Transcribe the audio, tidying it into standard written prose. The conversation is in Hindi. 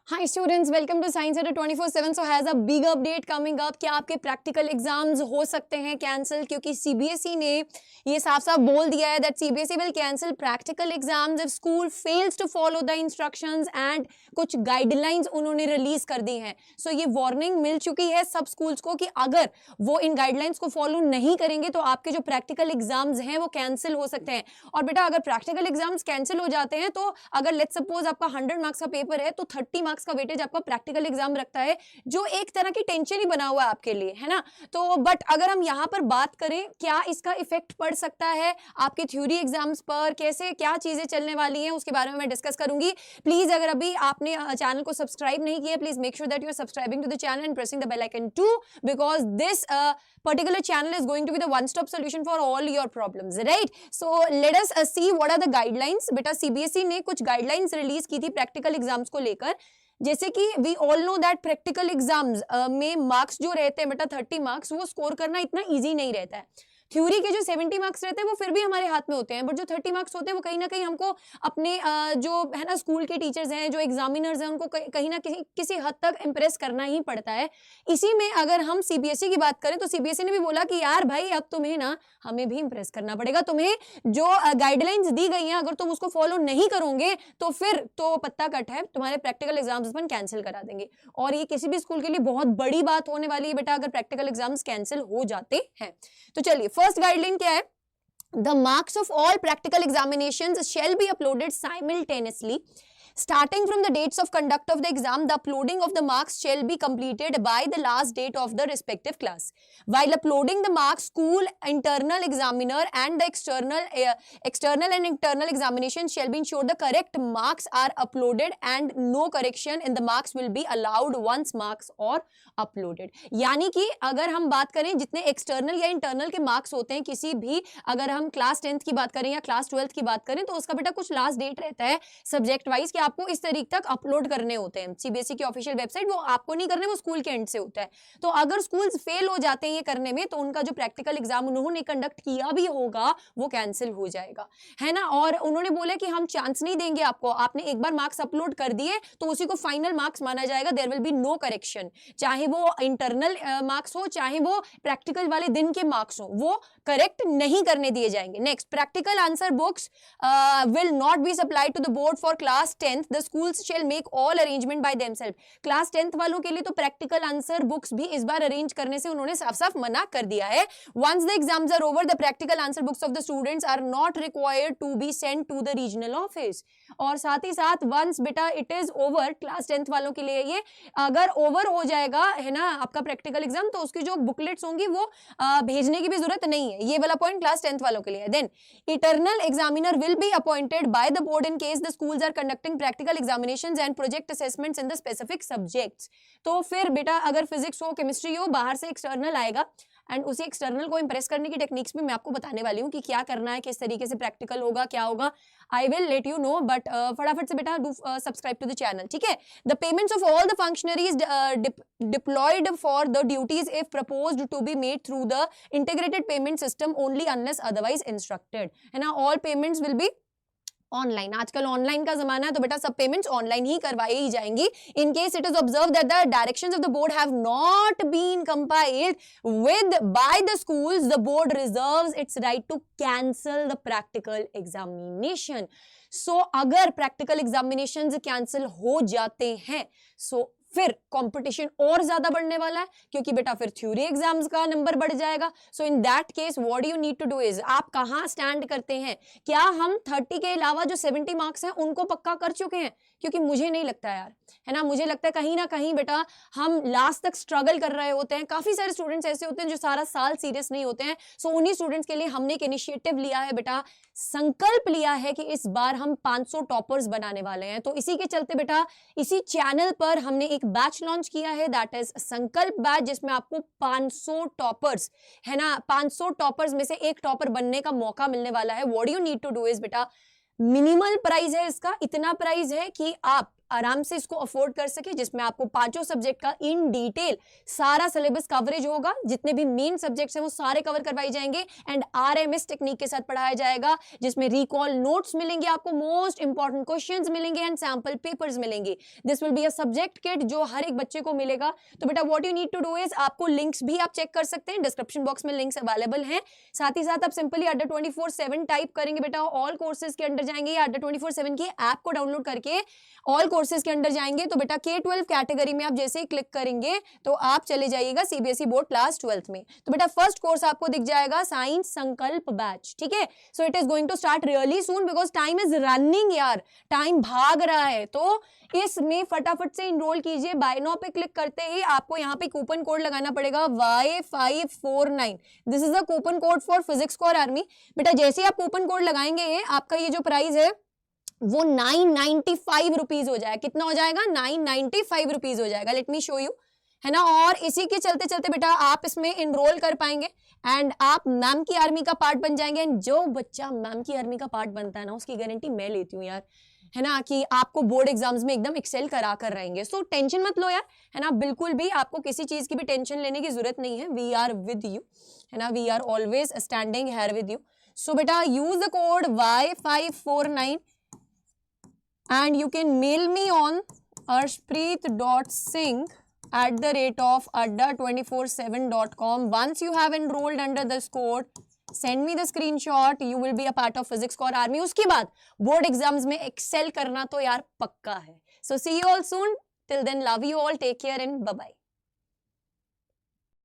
Hi students, welcome to Science Center 24/7. So has a big update coming up. क्या आपके प्रैक्टिकल एग्जाम्स हो सकते हैं कैंसिल, क्योंकि सीबीएसई ने ये साफ साफ बोल दिया है that CBSE will cancel practical exams if school fails to follow the instructions and कुछ गाइडलाइंस उन्होंने रिलीज कर दी हैं. सो ये वार्निंग मिल चुकी है सब स्कूल्स को कि अगर वो इन गाइडलाइंस को फॉलो नहीं करेंगे तो आपके जो प्रैक्टिकल एग्जाम्स हैं वो कैंसिल हो सकते हैं. और बेटा अगर प्रैक्टिकल एग्जाम्स कैंसिल हो जाते हैं तो अगर लेट्स सपोज आपका 100 मार्क्स का पेपर है तो 30 मार्क्स का वेटेज आपका प्रैक्टिकल एग्जाम रखता है, जो एक तरह की टेंशन ही बना हुआ है आपके लिए, है ना. तो बट अगर हम यहां पर बात करें क्या इसका इफेक्ट पड़ सकता है आपके थ्योरी एग्जाम्स पर, कैसे क्या चीजें चलने वाली हैं, उसके बारे में मैं डिस्कस करूंगी. प्लीज अगर अभी आपने चैनल को सब्सक्राइब नहीं किया, please make sure that you are subscribing to the channel and pressing the bell icon to, because this particular channel is going to be the one stop solution for all your problems, right? So let us see what are the guidelines. बेटा सीबीएसई ने कुछ गाइडलाइंस रिलीज की थी प्रैक्टिकल एग्जाम्स को लेकर, जैसे कि we all know that practical exams में मार्क्स जो रहते हैं बेटा 30 मार्क्स, वो स्कोर करना इतना इजी नहीं रहता है. थ्योरी के जो 70 मार्क्स रहते हैं वो फिर भी हमारे हाथ में होते हैं, बट जो 30 मार्क्स होते हैं वो कहीं ना कहीं हमको अपने जो है ना स्कूल के टीचर्स हैं, जो एग्जामिनर्स हैं, उनको कहीं ना किसी हद तक इंप्रेस करना ही पड़ता है. इसी में अगर हम सीबीएसई की बात करें तो सीबीएसई ने भी बोला कि यार भाई अब तुम्हें ना हमें भी इंप्रेस करना पड़ेगा, तुम्हें जो गाइडलाइंस दी गई हैं अगर तुम उसको फॉलो नहीं करोगे तो फिर तो पत्ता कट है, तुम्हारे प्रैक्टिकल एग्जाम्स अपन कैंसिल करा देंगे. और ये किसी भी स्कूल के लिए बहुत बड़ी बात होने वाली है बेटा अगर प्रैक्टिकल एग्जाम्स कैंसिल हो जाते हैं. तो चलिए फर्स्ट गाइडलाइन क्या है. The marks of all practical examinations shall be uploaded simultaneously. Starting from the dates of conduct of the exam, the uploading of the marks shall be completed by the last date of the respective class. While uploading the marks, school internal examiner and the external and internal examination shall be ensured the correct marks are uploaded and no correction in the marks will be allowed once marks are uploaded. यानी कि अगर हम बात करें जितने एक्सटर्नल या इंटरनल के मार्क्स होते हैं किसी भी, अगर हम क्लास 10th की बात करें या क्लास 12th की बात करें तो उसका बेटा कुछ लास्ट डेट रहता है सब्जेक्ट वाइज कि आपको इस तारीख तक अपलोड करने होते हैं. सीबीएसई की ऑफिशियल वेबसाइट, वो आपको नहीं करने, वो स्कूल के एंड से होता है. तो अगर स्कूल्स फेल हो जाते हैं ये करने में तो उनका जो प्रैक्टिकल एग्जाम उन्होंने कंडक्ट किया भी होगा वो कैंसिल हो जाएगा, है ना. और उन्होंने बोला कि हम चांस नहीं देंगे आपको, आपने एक बार मार्क्स अपलोड कर दिए तो उसी को फाइनल मार्क्स माना जाएगा. There will be no correction, चाहे वो इंटरनल मार्क्स हो चाहे वो प्रैक्टिकल वाले दिन के मार्क्स हो, वो करेक्ट नहीं करने दिए जाएंगे. Next, practical answer books will not be supplied to the board for class 10th. The schools shall make all arrangement by themselves. Class 10th वालों के लिए तो प्रैक्टिकल आंसर बुक्स भी इस बार अरेंज करने से उन्होंने साफ साफ मना कर दिया है. Once the exams are over, the practical answer books of the students are not required to be sent to the regional office. और साथ ही साथ once बेटा it is over, class 10th वालों के लिए ये अगर ओवर हो जाएगा है ना आपका प्रैक्टिकल एग्जाम, तो उसकी जो बुकलेट्स होंगी वो भेजने की भी जरूरत नहीं है. ये वाला पॉइंट क्लास 10th वालों के लिए है. Then external examiner will be appointed by the board in case the schools are conducting practical examinations and project assessments in the specific subjects. तो फिर बेटा अगर फिजिक्स हो केमिस्ट्री हो बाहर से एक्सटर्नल आएगा एंड उसी एक्सटर्नल को इंप्रेस करने की टेक्निक्स भी मैं आपको बताने वाली हूँ कि क्या करना है, किस तरीके से प्रैक्टिकल होगा, क्या होगा. I will let you know, but फटाफट से बेटा do subscribe to the channel, ठीक है. The payments of all the functionaries deployed for the duties if proposed to be made through the integrated payment system only unless otherwise instructed, है ना. All payments will be online. आजकल ऑनलाइन का जमाना है तो बेटा सब पेमेंट्स ऑनलाइन ही करवाई ही जाएंगी. In case it is observe that the directions of the board have not been compiled with by the schools, the board reserves its right to cancel the practical examination. So अगर प्रैक्टिकल एग्जामिनेशंस कैंसिल हो जाते हैं सो फिर कंपटीशन और ज्यादा बढ़ने वाला है, क्योंकि बेटा फिर थ्योरी एग्जाम्स का नंबर बढ़ जाएगा. So in that case what you need to do is, आप कहां स्टैंड करते हैं, क्या हम 30 के अलावा जो 70 मार्क्स हैं उनको पक्का कर चुके हैं, क्योंकि मुझे नहीं लगता यार, है ना. मुझे लगता है कहीं ना कहीं बेटा हम लास्ट तक स्ट्रगल कर रहे होते हैं. काफी सारे स्टूडेंट्स ऐसे होते हैं जो सारा साल सीरियस नहीं होते हैं. सो उन्हीं स्टूडेंट्स के लिए हमने एक इनिशिएटिव लिया है बेटा, संकल्प लिया है कि इस बार हम 500 टॉपर्स बनाने वाले हैं. तो इसी के चलते बेटा इसी चैनल पर हमने एक बैच लॉन्च किया है, दैट इज संकल्प बैच, जिसमें आपको 500 टॉपर्स, है ना, 500 टॉपर्स में से एक टॉपर बनने का मौका मिलने वाला है. What you need to do is बेटा, मिनिमल प्राइस है इसका, इतना प्राइस है कि आप आराम से इसको अफोर्ड कर सके, जिसमें आपको पांचों सब्जेक्ट का इन डिटेल सारा सिलेबस कवरेज होगा, जितने भी मेन सब्जेक्ट्स हैं वो सारे कवर करवाए जाएंगे एंड आरएमएस टेक्निक के साथ पढ़ाया जाएगा, जिसमें रिकॉल नोट्स मिलेंगे, आपको मोस्ट इंपॉर्टेंट क्वेश्चंस मिलेंगे एंड सैंपल पेपर्स मिलेंगे। This will be a subject kit जो हर एक बच्चे को मिलेगा। तो बेटा what you need to do is, आपको लिंक्स भी आप चेक कर सकते हैं, डिस्क्रिप्शन बॉक्स में लिंक्स अवेलेबल हैं। साथ ही साथ आप सिंपली अड्डा 24/7 टाइप करेंगे बेटा, ऑल कोर्सेज के अंदर जाएंगे, या अड्डा 24/7 की ऐप को डाउनलोड करके ऑल कोर्सेज के अंदर जाएंगे। तो बेटा K-12 कैटेगरी में आप जैसे ही क्लिक करेंगे तो आप चले जाइएगा CBSE बोर्ड क्लास 12th में। तो बेटा फर्स्ट कोर्स आपको दिख जाएगा साइंस संकल्प बैच, ठीक है। So it is going to start really soon because time is running यार, टाइम भाग रहा है। तो इसमें फटाफट से इनरोल कीजिए। बाय नाउ पे क्लिक करते ही आपको यहाँ पे कूपन कोड लगाना पड़ेगा Y549। This is a coupon code for physics core army. बेटा जैसे ही आप कूपन कोड लगाएंगे आपका ये जो प्राइस है वो 995 रुपीज हो जाएगा। कितना हो जाएगा? 995 रुपीज हो जाएगा। लेट मी शो यू, है ना। और इसी के चलते चलते बेटा आप इसमें इनरोल कर पाएंगे एंड आप मैम की आर्मी का पार्ट बन जाएंगे। एंड जो बच्चा मैम की आर्मी का पार्ट बनता है ना, उसकी गारंटी मैं लेती हूँ यार, है ना, कि आपको बोर्ड एग्जाम्स में एकदम एक्सेल करा कर रहेंगे। सो टेंशन मत लो यार, है ना, बिल्कुल भी आपको किसी चीज की भी टेंशन लेने की जरूरत नहीं है। वी आर विद यू, है ना, we are always standing here with you. So बेटा use the code Y549 and you can mail me on arshpreet.singh@adda247.com. Once you have enrolled under this code, send me the screenshot. You will be a part of Physics Core Army. उसके बाद बोर्ड एग्जाम्स में एक्सेल करना तो यार पक्का है। So see you all soon. Till then, love you all. Take care and bye bye.